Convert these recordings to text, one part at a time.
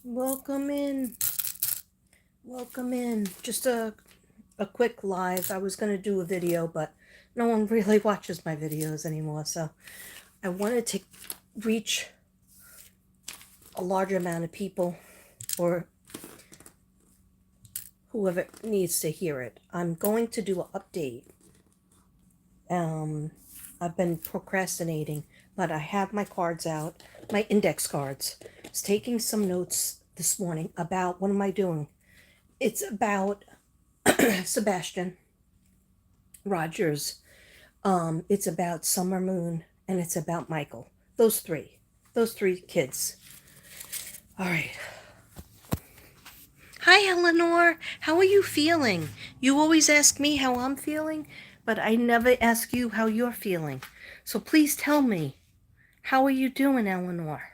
Welcome in. Welcome in. Just a quick live. I was going to do a video, but no one really watches my videos anymore. So I wanted to reach a larger amount of people or whoever needs to hear it. I'm going to do an update. I've been procrastinating, but I have my cards out, my index cards. I was taking some notes this morning about what am I doing. It's about Sebastian Rogers. It's about Summer Moon, and it's about Michael. Those three kids. All right. Hi, Eleanor. How are you feeling? You always ask me how I'm feeling, but I never ask you how you're feeling. So please tell me, how are you doing, Eleanor?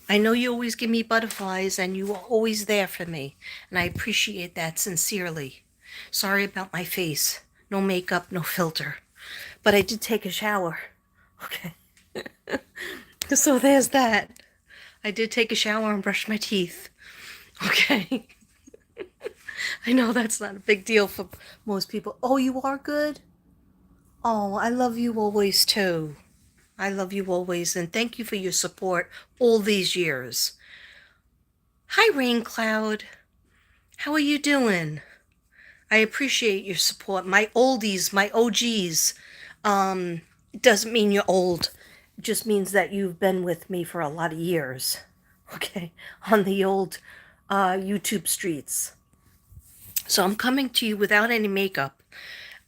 I know you always give me butterflies, and you are always there for me, and I appreciate that sincerely. Sorry about my face. No makeup, no filter. But I did take a shower. Okay. So there's that. I did take a shower and brush my teeth. Okay. I know that's not a big deal for most people. Oh, you are good? Oh, I love you always too. I love you always, and thank you for your support all these years. Hi, Rain Cloud. How are you doing? I appreciate your support. My oldies, my OGs. It doesn't mean you're old. It just means that you've been with me for a lot of years. Okay, on the old YouTube streets. So I'm coming to you without any makeup.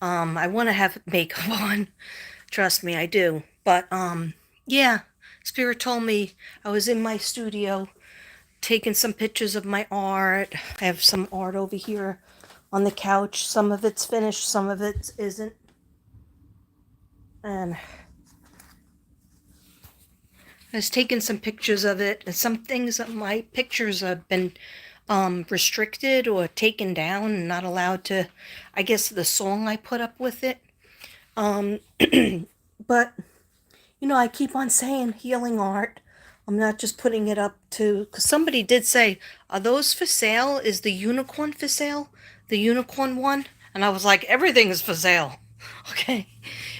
I want to have makeup on. Trust me, I do. But yeah, Spirit told me I was in my studio taking some pictures of my art. I have some art over here on the couch. Some of it's finished, some of it isn't. And I was taking some pictures of it, and some things of my pictures have been restricted or taken down and not allowed to, I guess, the song I put up with it. But, I keep on saying healing art. I'm not just putting it up to, because somebody did say, are those for sale? Is the unicorn for sale? The unicorn one? And I was like, everything is for sale. Okay.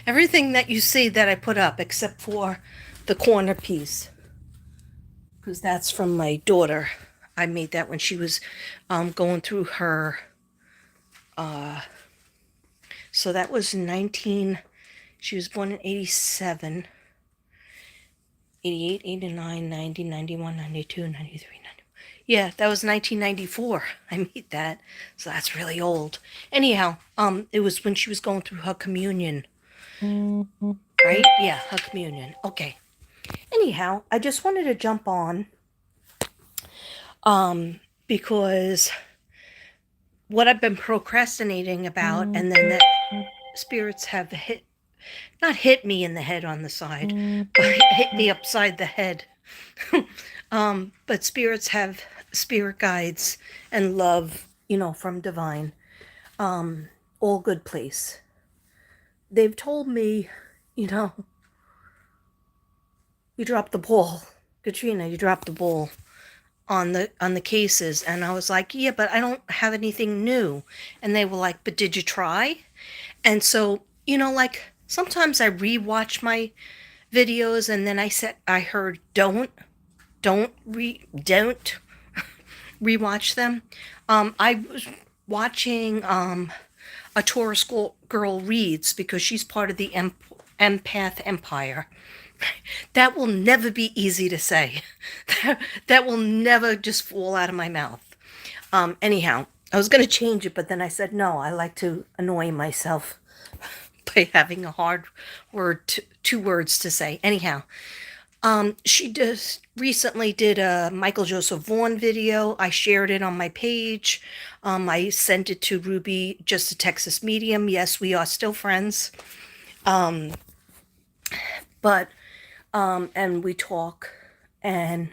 Everything that you see that I put up, except for the corner piece, because that's from my daughter. I made that when she was going through her. So that was 19. She was born in 87, 88, 89, 90, 91, 92, 93, 90. Yeah, that was 1994. I made that. So that's really old. Anyhow, it was when she was going through her communion. Right? Yeah, her communion. Okay. Anyhow, I just wanted to jump on because what I've been procrastinating about, and then the spirits have not hit me in the head on the side, but hit me upside the head. But spirits have spirit guides and love, from divine, all good place. They've told me, you dropped the ball. Katrina, you dropped the ball on the cases. And I was like, yeah, but I don't have anything new. And they were like, but did you try? And so, like sometimes I rewatch my videos, and then I heard don't rewatch them. I was watching a Taurus girl reads, because she's part of the empath empire. That will never be easy to say. That will never just fall out of my mouth. Anyhow, I was going to change it, but then I said, no, I like to annoy myself by having a hard word, two words to say. Anyhow, she just recently did a Michael Joseph Vaughn video. I shared it on my page. I sent it to Ruby, just a Texas medium. Yes, we are still friends. But and we talk, and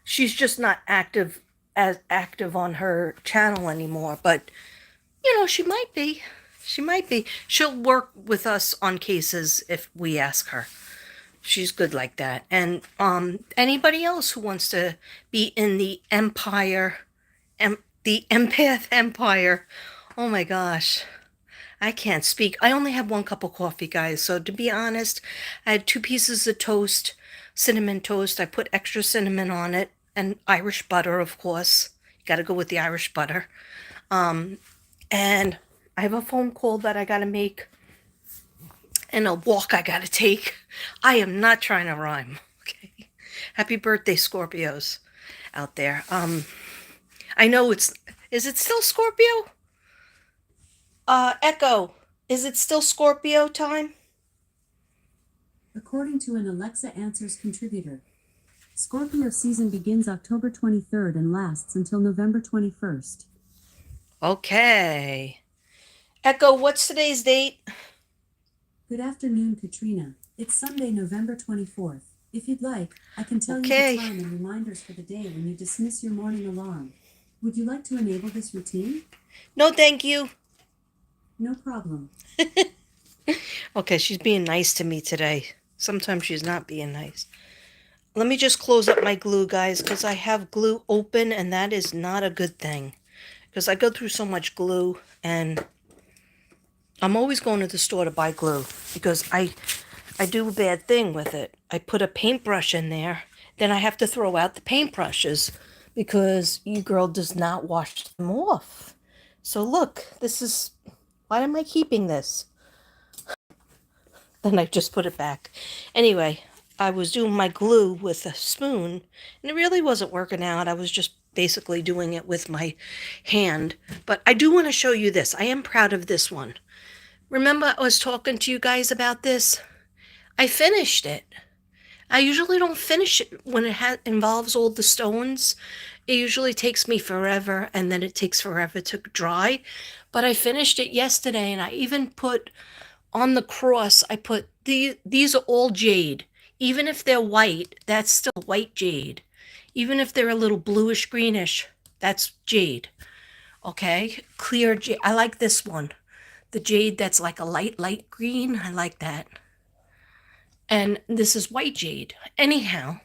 she's just not as active on her channel anymore, but she might be. She'll work with us on cases if we ask her. She's good like that. And anybody else who wants to be in the empire, the empath empire. Oh my gosh. I can't speak. I only have one cup of coffee, guys. So to be honest, I had 2 pieces of toast, cinnamon toast. I put extra cinnamon on it and Irish butter, of course. You got to go with the Irish butter. And I have a phone call that I got to make and a walk I got to take. I am not trying to rhyme. Okay. Happy birthday, Scorpios out there. I know is it still Scorpio? Echo, is it still Scorpio time? According to an Alexa Answers contributor, Scorpio season begins October 23rd and lasts until November 21st. Okay. Echo, what's today's date? Good afternoon, Katrina. It's Sunday, November 24th. If you'd like, I can tell you the time and reminders for the day when you dismiss your morning alarm. Would you like to enable this routine? No, thank you. No problem. Okay, she's being nice to me today. Sometimes she's not being nice. Let me just close up my glue, guys, because I have glue open, and that is not a good thing. Because I go through so much glue, and I'm always going to the store to buy glue, because I do a bad thing with it. I put a paintbrush in there, then I have to throw out the paintbrushes, because you girl does not wash them off. So look, this is... Why am I keeping this? Then I just put it back. Anyway, I was doing my glue with a spoon, and it really wasn't working out. I was just basically doing it with my hand. But I do want to show you this. I am proud of this one. Remember I was talking to you guys about this? I finished it. I usually don't finish it when it involves all the stones. It usually takes me forever, and then it takes forever to dry. But I finished it yesterday, and I even put on the cross, I put, these are all jade. Even if they're white, that's still white jade. Even if they're a little bluish greenish, that's jade. Okay? Clear jade. I like this one. The jade that's like a light green. I like that. And this is white jade. Anyhow,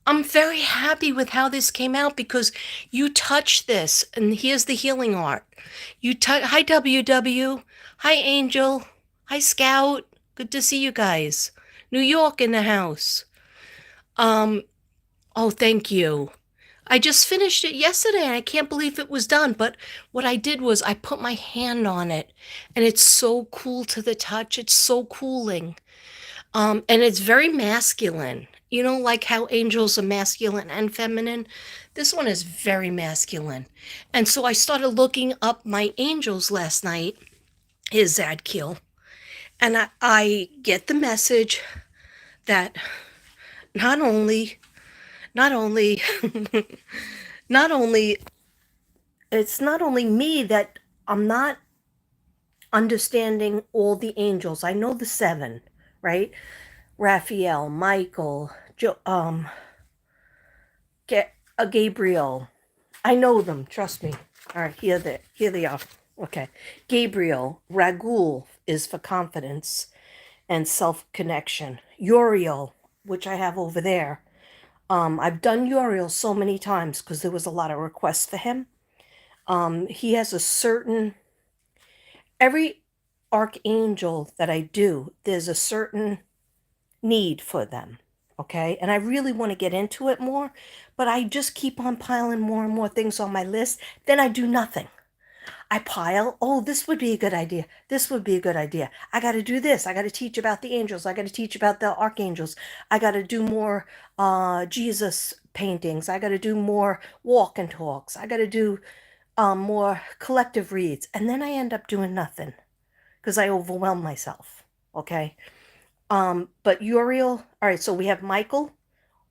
I'm very happy with how this came out because you touch this, and here's the healing art. Hi WW, hi Angel, hi Scout. Good to see you guys. New York in the house. Oh, thank you. I just finished it yesterday and I can't believe it was done. But what I did was I put my hand on it, and it's so cool to the touch. It's so cooling. And it's very masculine. You know, like how angels are masculine and feminine. This one is very masculine. And so I started looking up my angels last night, his Zadkiel. And I get the message that not only, not only, not only, it's not only me that I'm not understanding all the angels. I know the 7, right? Raphael, Michael, Gabriel. I know them, trust me. All right, here they are. Okay. Gabriel, Ragul is for confidence and self-connection. Uriel, which I have over there. I've done Uriel so many times because there was a lot of requests for him. He has a certain... Every archangel that I do, there's a certain need for them, okay? And I really want to get into it more, but I just keep on piling more and more things on my list. Then I do nothing. I pile, oh, this would be a good idea. This would be a good idea. I got to do this. I got to teach about the angels. I got to teach about the archangels. I got to do more Jesus paintings. I got to do more walk and talks. I got to do more collective reads. And then I end up doing nothing because I overwhelm myself, okay? But Uriel, all right, so we have Michael,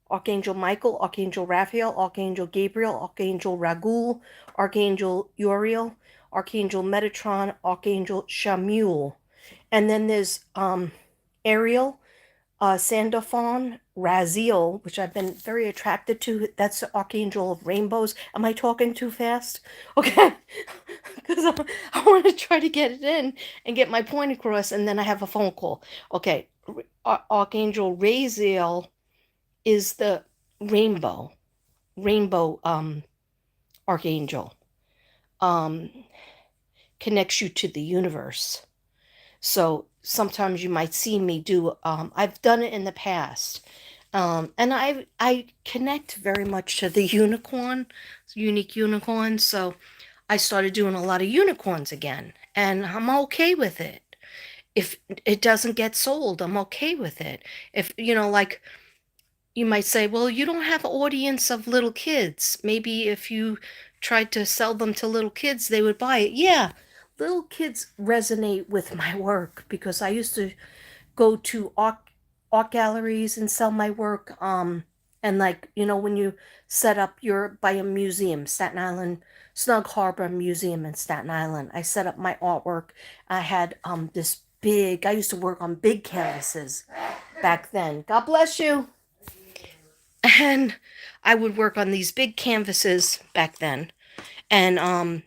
Archangel Raphael, Archangel Gabriel, Archangel Ragul, Archangel Uriel, Archangel Metatron, Archangel Shamuel. And then there's Ariel, Sandalphon, Raziel, which I've been very attracted to. That's the Archangel of Rainbows. Am I talking too fast? Okay. Because I want to try to get it in and get my point across, and then I have a phone call. Okay. Archangel Raziel is the rainbow archangel. Um, Connects you to the universe. So sometimes you might see me do, I've done it in the past. And I connect very much to the unique unicorn. So I started doing a lot of unicorns again, and I'm okay with it. If it doesn't get sold, I'm okay with it. If, like, you might say, well, you don't have an audience of little kids. Maybe if you tried to sell them to little kids, they would buy it. Yeah, little kids resonate with my work because I used to go to art galleries and sell my work. And like, when you set up by a museum, Staten Island, Snug Harbor Museum in Staten Island, I set up my artwork. I had I used to work on big canvases back then. God bless you. And I would work on these big canvases back then. And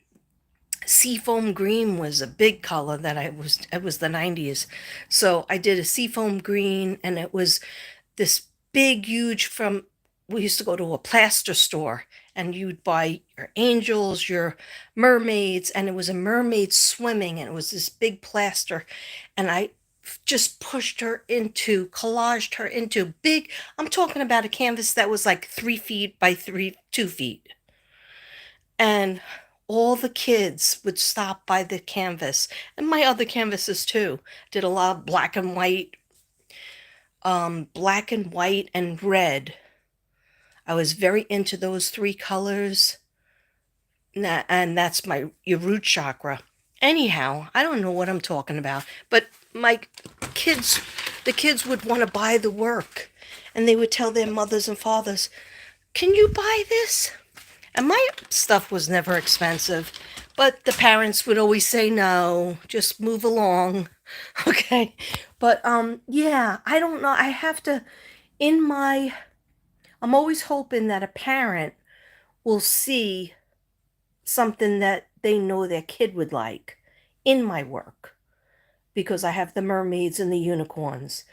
seafoam green was a big color that it was the 90s. So I did a seafoam green, and it was this big, huge we used to go to a plaster store, and you'd buy your angels, your mermaids, and it was a mermaid swimming, and it was this big plaster. And I just collaged her into big, I'm talking about a canvas that was like 3 feet by 2 feet. And all the kids would stop by the canvas, and my other canvases too. Did a lot of black and white and red. I was very into those three colors, and that's your root chakra. Anyhow, I don't know what I'm talking about, but kids, the kids would want to buy the work, and they would tell their mothers and fathers, "Can you buy this?" And my stuff was never expensive, but the parents would always say no, just move along. Okay. But yeah, I don't know. I'm always hoping that a parent will see something that they know their kid would like in my work, because I have the mermaids and the unicorns.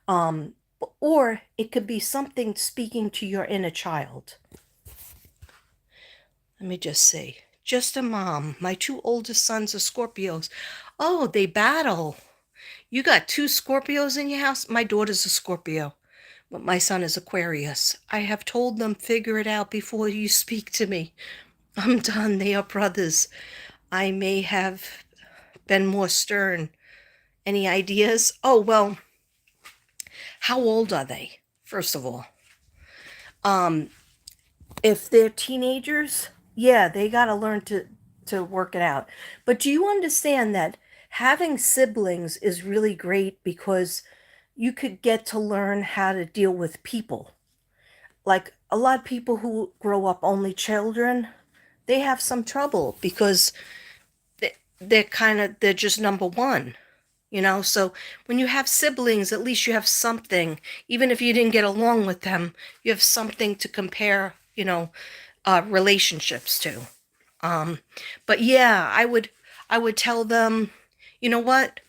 Um or it could be something speaking to your inner child. Let me just see. Just a mom. My two oldest sons are Scorpios. Oh, they battle. You got two Scorpios in your house? My daughter's a Scorpio, but my son is Aquarius. I have told them, figure it out before you speak to me. I'm done. They are brothers. I may have been more stern. Any ideas? Oh, well, how old are they, first of all? If they're teenagers, yeah, they got to learn to work it out. But do you understand that having siblings is really great, because you could get to learn how to deal with people. Like a lot of people who grow up only children, they have some trouble because they're just number one. So when you have siblings, at least you have something. Even if you didn't get along with them, you have something to compare, relationships to. But yeah, I would tell them, you know what?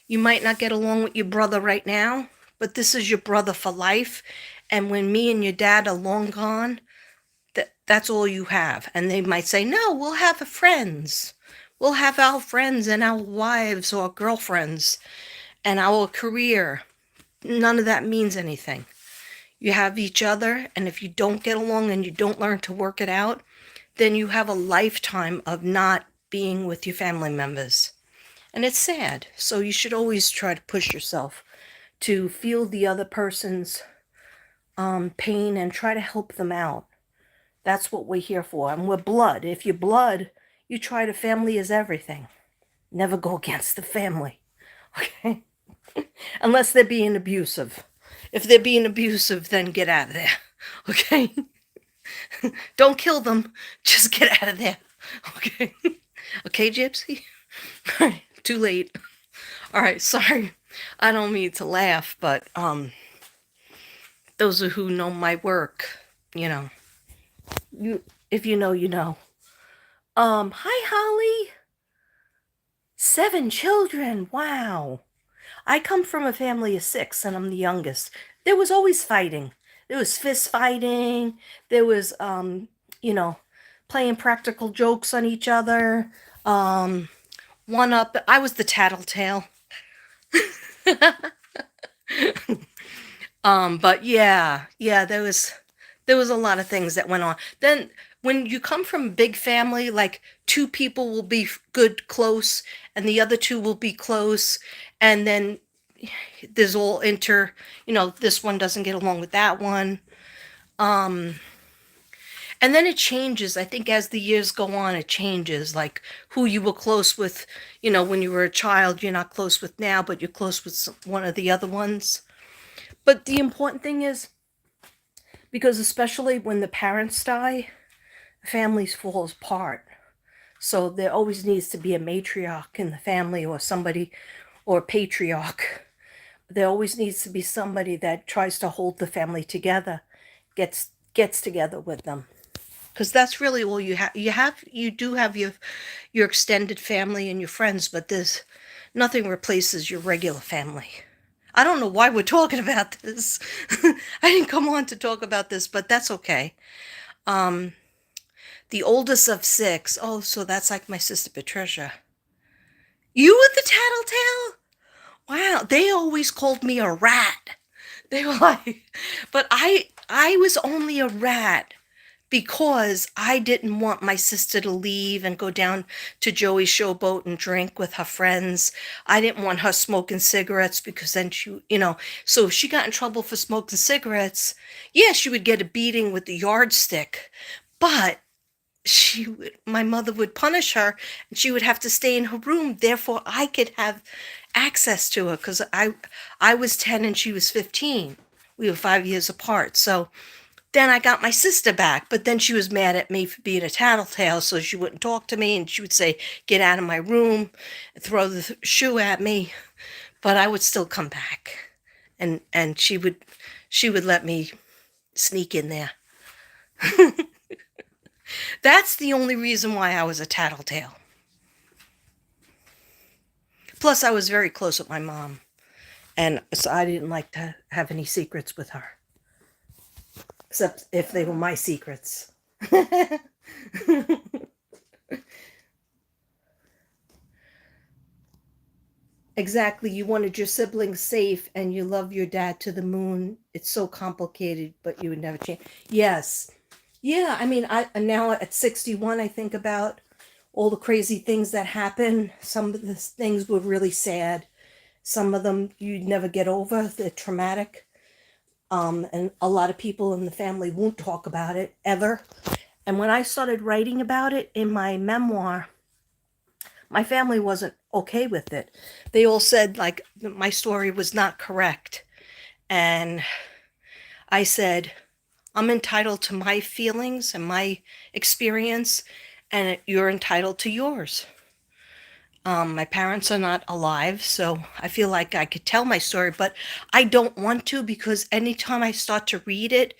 You might not get along with your brother right now, but this is your brother for life. And when me and your dad are long gone, that's all you have. And they might say, no, we'll have friends. We'll have our friends and our wives or girlfriends and our career. None of that means anything. You have each other, and if you don't get along and you don't learn to work it out, then you have a lifetime of not being with your family members. And it's sad. So you should always try to push yourself to feel the other person's pain and try to help them out. That's what we're here for. And we're blood. If you're blood, you try to, family is everything. Never go against the family. Okay? Unless they're being abusive. If they're being abusive, then get out of there. Okay? Don't kill them. Just get out of there. Okay? Okay, Gypsy? All right, too late. All right, sorry. I don't mean to laugh, but those who know my work, if you know, you know. Hi, Holly. 7 children. Wow. I come from a family of 6 and I'm the youngest. There was always fighting. There was fist fighting. There was, you know, playing practical jokes on each other. Um, one up. I was the tattletale. But yeah, there was a lot of things that went on. Then when you come from a big family, like 2 people will be good close and the other 2 will be close, and then there's all this one doesn't get along with that one. Um and then it changes. I think as the years go on, it changes. Like who you were close with, when you were a child, you're not close with now, but you're close with one of the other ones. But the important thing is, because especially when the parents die, families fall apart. So there always needs to be a matriarch in the family, or somebody, or a patriarch. There always needs to be somebody that tries to hold the family together, gets together with them. Because that's really all you have. You do have your extended family and your friends, but there's nothing replaces your regular family. I don't know why we're talking about this. I didn't come on to talk about this, but that's okay. Um, the oldest of 6. Oh, so that's like my sister Patricia. You were the tattletale? Wow, they always called me a rat. They were like, but I was only a rat because I didn't want my sister to leave and go down to Joey's Showboat and drink with her friends. I didn't want her smoking cigarettes, because then so if she got in trouble for smoking cigarettes, yeah, she would get a beating with the yardstick. But my mother would punish her and she would have to stay in her room. Therefore, I could have access to her, because I was 10 and she was 15. We were 5 years apart. So then I got my sister back, but then she was mad at me for being a tattletale, so she wouldn't talk to me, and she would say, "Get out of my room," throw the shoe at me, but I would still come back, and she would let me sneak in there. That's the only reason why I was a tattletale. Plus, I was very close with my mom, and so I didn't like to have any secrets with her, except if they were my secrets. Exactly. You wanted your siblings safe and you love your dad to the moon. It's so complicated, but you would never change. Yes. Yeah, I mean, I now at 61, I think about all the crazy things that happen. Some of the things were really sad. Some of them you'd never get over. They're traumatic. And a lot of people in the family won't talk about it ever. And when I started writing about it in my memoir, my family wasn't okay with it. They all said, like, my story was not correct. And I said, I'm entitled to my feelings and my experience, and you're entitled to yours. My parents are not alive, so I feel like I could tell my story, but I don't want to, because anytime I start to read it,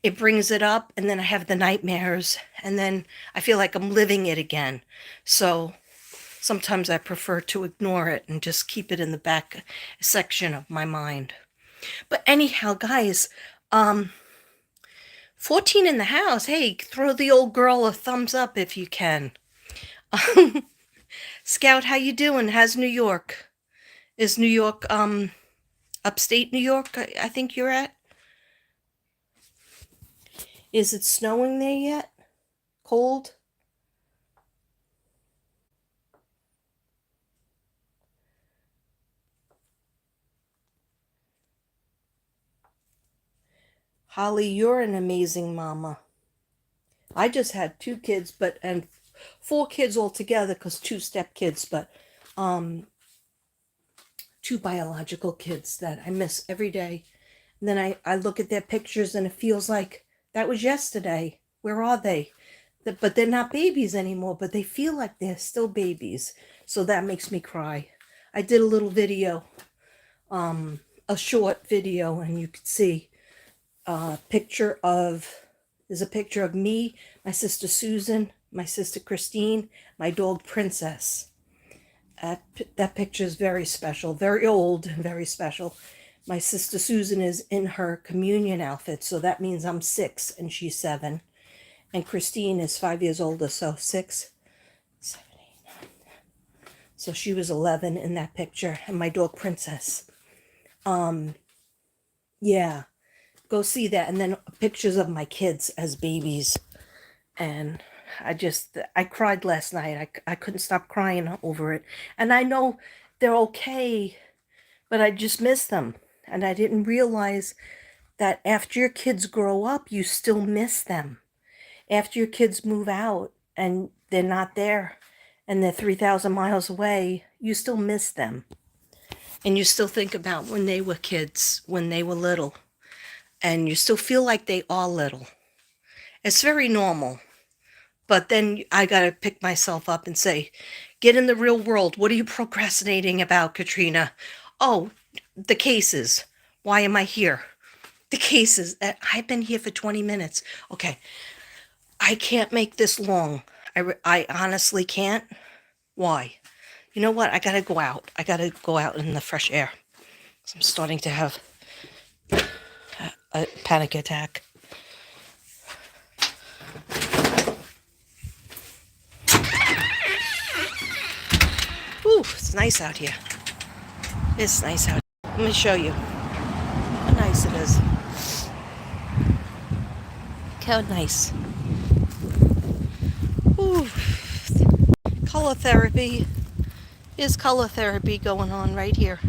it brings it up, and then I have the nightmares, and then I feel like I'm living it again. So sometimes I prefer to ignore it and just keep it in the back section of my mind. But anyhow, guys, 14 in the house. Hey, throw the old girl a thumbs up if you can. Scout, how you doing? How's New York? Is New York, upstate New York, I think you're at? Is it snowing there yet? Cold? Holly, you're an amazing mama. I just had 2 kids, and 4 kids altogether, because 2 stepkids, but 2 biological kids that I miss every day. And then I look at their pictures and it feels like that was yesterday. Where are they? But they're not babies anymore, but they feel like they're still babies. So that makes me cry. I did a little video, a short video, and you could see there's a picture of me, my sister Susan, my sister Christine, my dog Princess. That picture is very special, very old, and very special. My sister Susan is in her communion outfit, so that means I'm 6 and she's 7. And Christine is 5 years older, so 6, 7, 8. So she was 11 in that picture, and my dog Princess. Yeah, go see that. And then pictures of my kids as babies. And I cried last night. I couldn't stop crying over it. And I know they're okay, but I just miss them. And I didn't realize that after your kids grow up, you still miss them. After your kids move out and they're not there and they're 3,000 miles away, you still miss them. And you still think about when they were kids, when they were little. And you still feel like they are little. It's very normal. But then I got to pick myself up and say, get in the real world. What are you procrastinating about, Katrina? Oh, the cases. Why am I here? The cases. I've been here for 20 minutes. Okay. I can't make this long. I honestly can't. Why? You know what? I got to go out. I got to go out in the fresh air. I'm starting to have a panic attack. Ooh, it's nice out here. It's nice out here. Let me show you how nice it is. Look how nice. Ooh. Color therapy. Is color therapy going on right here.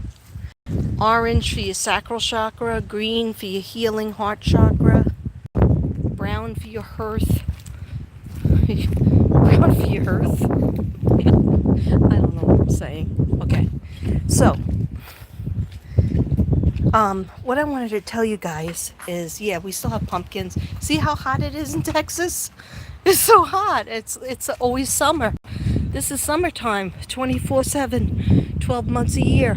Orange for your sacral chakra, green for your healing heart chakra, brown for your hearth. Brown for your hearth? I don't know what I'm saying. Okay, so what I wanted to tell you guys is, yeah, we still have pumpkins. See how hot it is in Texas? It's so hot. It's always summer. This is summertime, 24/7, 12 months a year.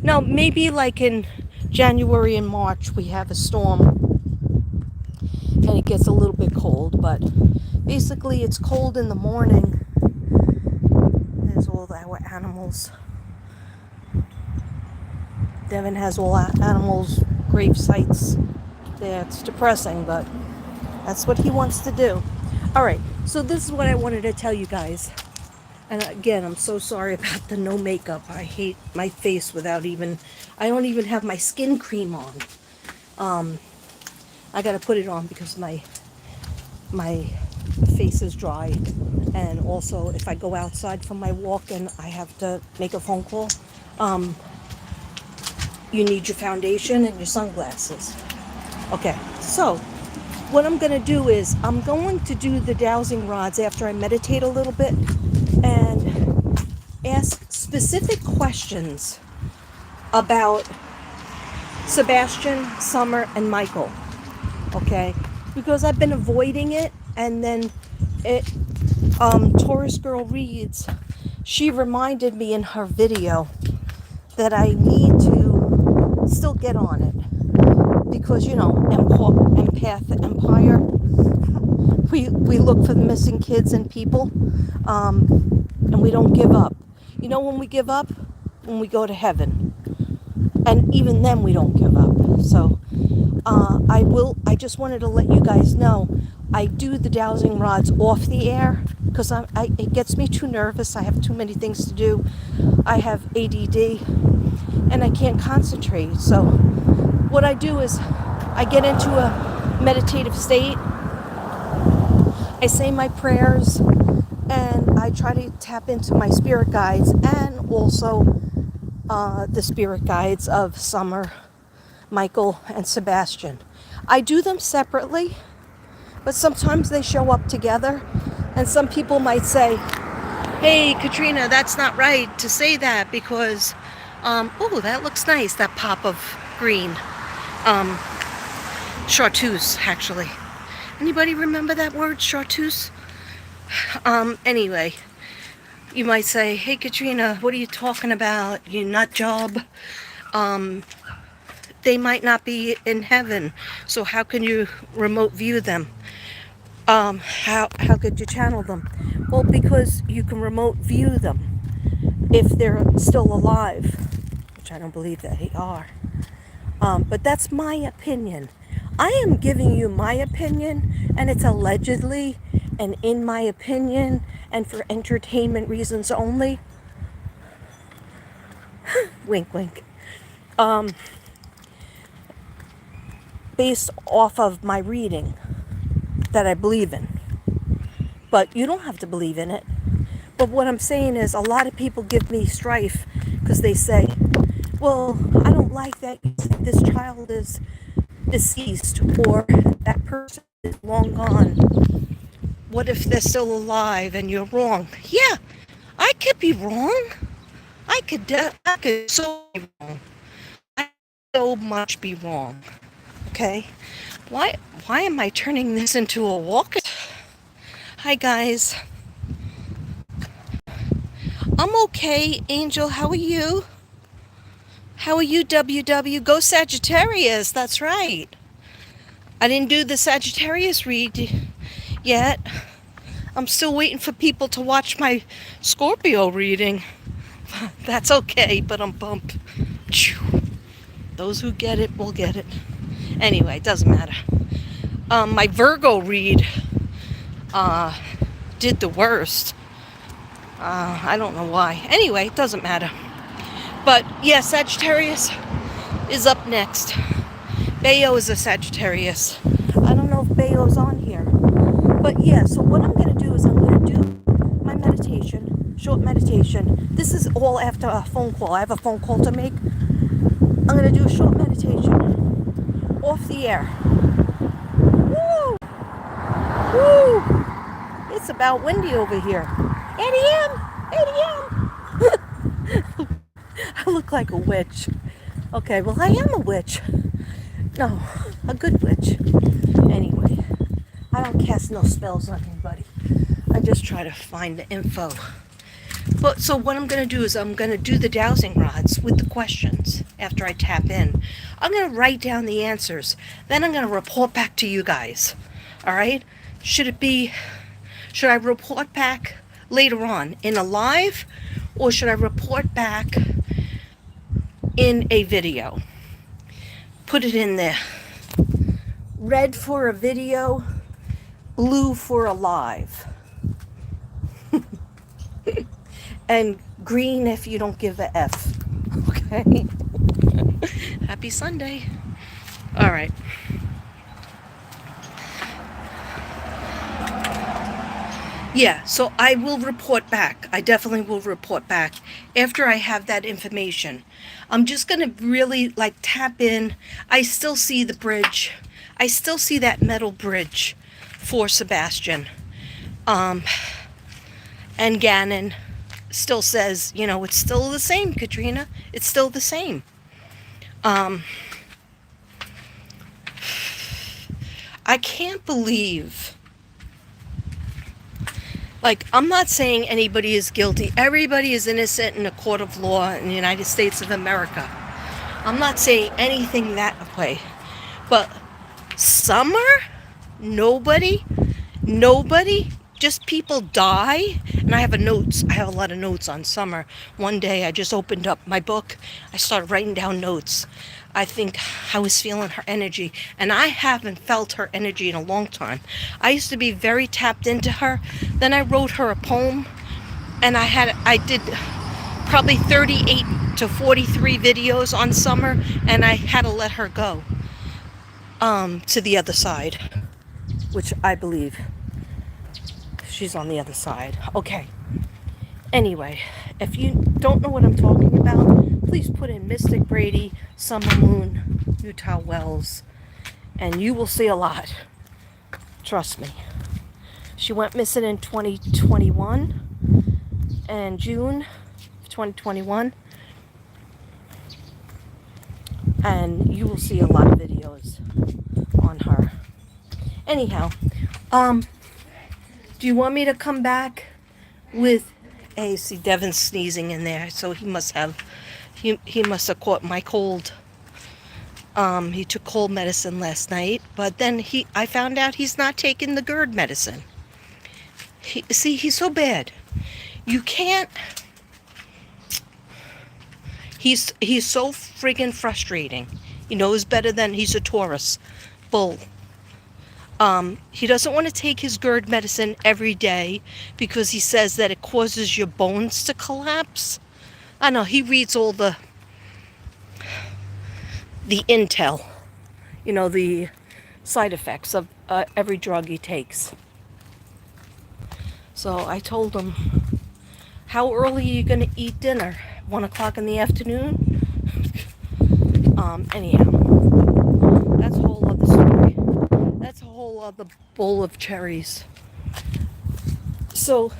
Now, maybe like in January and March, we have a storm and it gets a little bit cold, but basically it's cold in the morning. There's all our animals. Devon has all our animals' grave sites there. It's depressing, but that's what he wants to do. All right, so this is what I wanted to tell you guys. And again, I'm so sorry about the no makeup. I hate my face without even, I don't even have my skin cream on. I gotta put it on because my face is dry. And also, if I go outside for my walk and I have to make a phone call, you need your foundation and your sunglasses. Okay, so what I'm gonna do is, I'm going to do the dowsing rods after I meditate a little bit and ask specific questions about Sebastian, Summer, and Michael. Okay? Because I've been avoiding it, and then Taurus Girl Reads, she reminded me in her video that I need to still get on it. Because, you know, empath empire. We look for the missing kids and people, and we don't give up. You know when we give up? When we go to heaven. And even then we don't give up. So I just wanted to let you guys know, I do the dowsing rods off the air because it gets me too nervous. I have too many things to do. I have ADD and I can't concentrate. So what I do is I get into a meditative state. I say my prayers and I try to tap into my spirit guides and also the spirit guides of Summer, Michael, and Sebastian. I do them separately, but sometimes they show up together, and some people might say, hey, Katrina, that's not right to say that because, oh, that looks nice, that pop of green. Chartreuse, actually. Anybody remember that word, chartreuse? Anyway, you might say, hey, Katrina, what are you talking about? You nut job. They might not be in heaven, so how can you remote view them? How could you channel them? Well, because you can remote view them. if they're still alive, which I don't believe that they are. But that's my opinion. I am giving you my opinion, and it's allegedly, and in my opinion, and for entertainment reasons only. Wink, wink. Based off of my reading that I believe in. But you don't have to believe in it. But what I'm saying is, a lot of people give me strife because they say, well, I don't like that you say this child is deceased or that person is long gone. What if they're still alive and you're wrong? Yeah, I could be wrong. I could so be wrong. I could so much be wrong. Okay? Why am I turning this into a walk? Hi guys. I'm okay, Angel. How are you? How are you, WW? Go Sagittarius. That's right. I didn't do the Sagittarius read yet. I'm still waiting for people to watch my Scorpio reading. That's okay, but I'm bummed. Those who get it will get it. Anyway, it doesn't matter. My Virgo read did the worst. I don't know why. Anyway, it doesn't matter. But yeah, Sagittarius is up next. Bayo is a Sagittarius. I don't know if Bayo's on here. But yeah, so what I'm going to do is I'm going to do my meditation, short meditation. This is all after a phone call. I have a phone call to make. I'm going to do a short meditation off the air. Woo! Woo! It's about windy over here. 8 a.m. 8 a.m. I look like a witch. Okay, well, I am a witch. No, a good witch. Anyway, I don't cast no spells on anybody. I just try to find the info. But so what I'm going to do is I'm going to do the dowsing rods with the questions after I tap in. I'm going to write down the answers. Then I'm going to report back to you guys. All right? Should I report back later on in a live, or should I report back in a video? Put it in there. Red for a video, blue for a live. And green if you don't give a F. Okay? Happy Sunday. All right. Yeah, so I will report back. I definitely will report back after I have that information. I'm just going to really tap in. I still see the bridge. I still see that metal bridge for Sebastian. And Gannon still says, it's still the same, Katrina. It's still the same. I can't believe... I'm not saying anybody is guilty. Everybody is innocent in a court of law in the United States of America. I'm not saying anything that way. But Summer? Nobody? Just people die? And I have a lot of notes on Summer. One day I just opened up my book. I started writing down notes. I think I was feeling her energy, and I haven't felt her energy in a long time. I used to be very tapped into her. Then I wrote her a poem, and I did probably 38 to 43 videos on Summer, and I had to let her go to the other side, which I believe she's on the other side. Okay. Anyway, if you don't know what I'm talking about, please put in Mystic Brady, Summer Moon, Utah Wells, and you will see a lot. Trust me. She went missing in 2021, and June 2021, and you will see a lot of videos on her. Anyhow, do you want me to come back with... Hey, see Devons sneezing in there, so he must have caught my cold. He took cold medicine last night, but then I found out he's not taking the GERD medicine. He's so bad. You can't He's so friggin' frustrating. He knows better than he's a Taurus bull. He doesn't want to take his GERD medicine every day because he says that it causes your bones to collapse. I know, he reads all the intel, the side effects of every drug he takes. So I told him, how early are you going to eat dinner? 1 o'clock in the afternoon? Anyhow, that's a whole other story. That's a whole other bowl of cherries. So,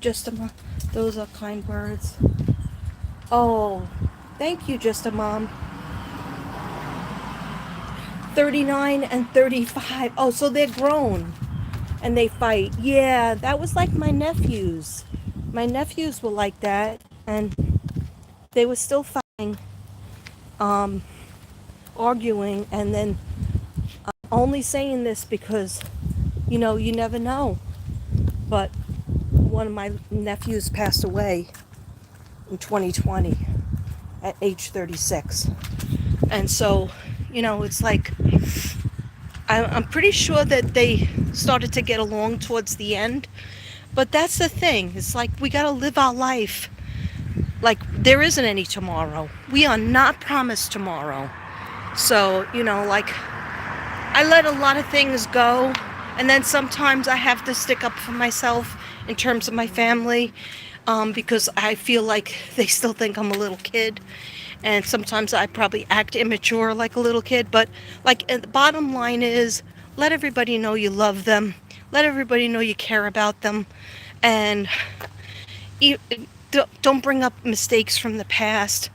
just those are kind words. Oh, thank you, Just a Mom. 39 and 35. Oh, so they're grown and they fight. Yeah, that was like my nephews. My nephews were like that, and they were still fighting, arguing, and then I'm only saying this because, you never know. But one of my nephews passed away in 2020 at age 36. And so, it's like, I'm pretty sure that they started to get along towards the end. But that's the thing. It's like we got to live our life like there isn't any tomorrow. We are not promised tomorrow. So, like, I let a lot of things go. And then sometimes I have to stick up for myself in terms of my family, because I feel like they still think I'm a little kid. And sometimes I probably act immature like a little kid. But, like, the bottom line is, let everybody know you love them. Let everybody know you care about them. And don't bring up mistakes from the past.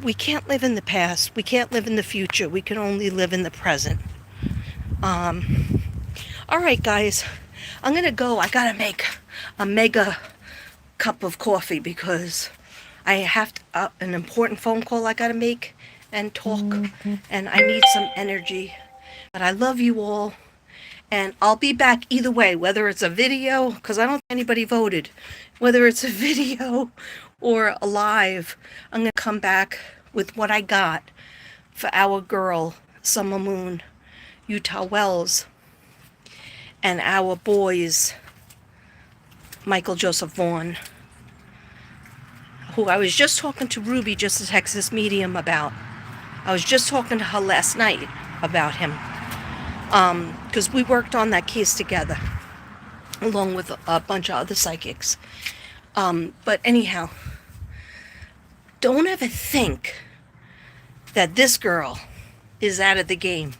We can't live in the past. We can't live in the future. We can only live in the present. All right, guys. I'm going to go. I got to make a mega cup of coffee because I have an important phone call I got to make and talk. And I need some energy. But I love you all. And I'll be back either way, whether it's a video, because I don't think anybody voted, whether it's a video or a live. I'm going to come back with what I got for our girl, Summer Moon, Utah Wells, and our boys, Michael Joseph Vaughn, who I was just talking to Ruby, just a Texas medium, about. I was just talking to her last night about him. Because we worked on that case together, along with a bunch of other psychics. But anyhow, don't ever think that this girl is out of the game.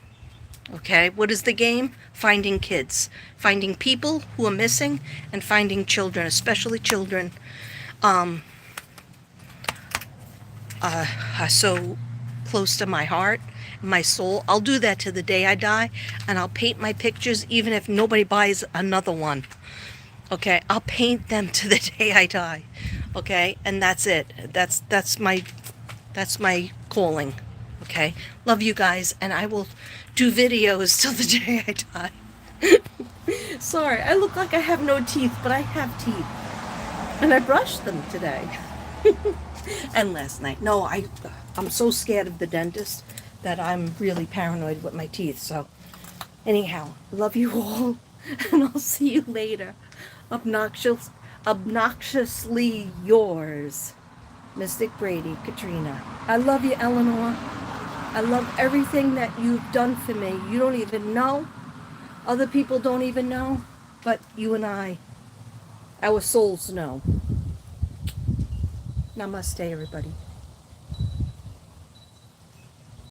Okay? What is the game? Finding kids. Finding people who are missing, and finding children, especially children. Are so close to my heart, my soul. I'll do that to the day I die, and I'll paint my pictures even if nobody buys another one. Okay, I'll paint them to the day I die. Okay, and that's it. That's my calling. Okay, love you guys, and I will do videos till the day I die. Sorry, I look like I have no teeth, but I have teeth, and I brushed them today. And last night. No, I'm so scared of the dentist that I'm really paranoid with my teeth. So anyhow, love you all, and I'll see you later. Obnoxiously yours, Mystic Brady, Katrina. I love you, Eleanor. I love everything that you've done for me. You don't even know. Other people don't even know. But you and I, our souls know. Namaste, everybody.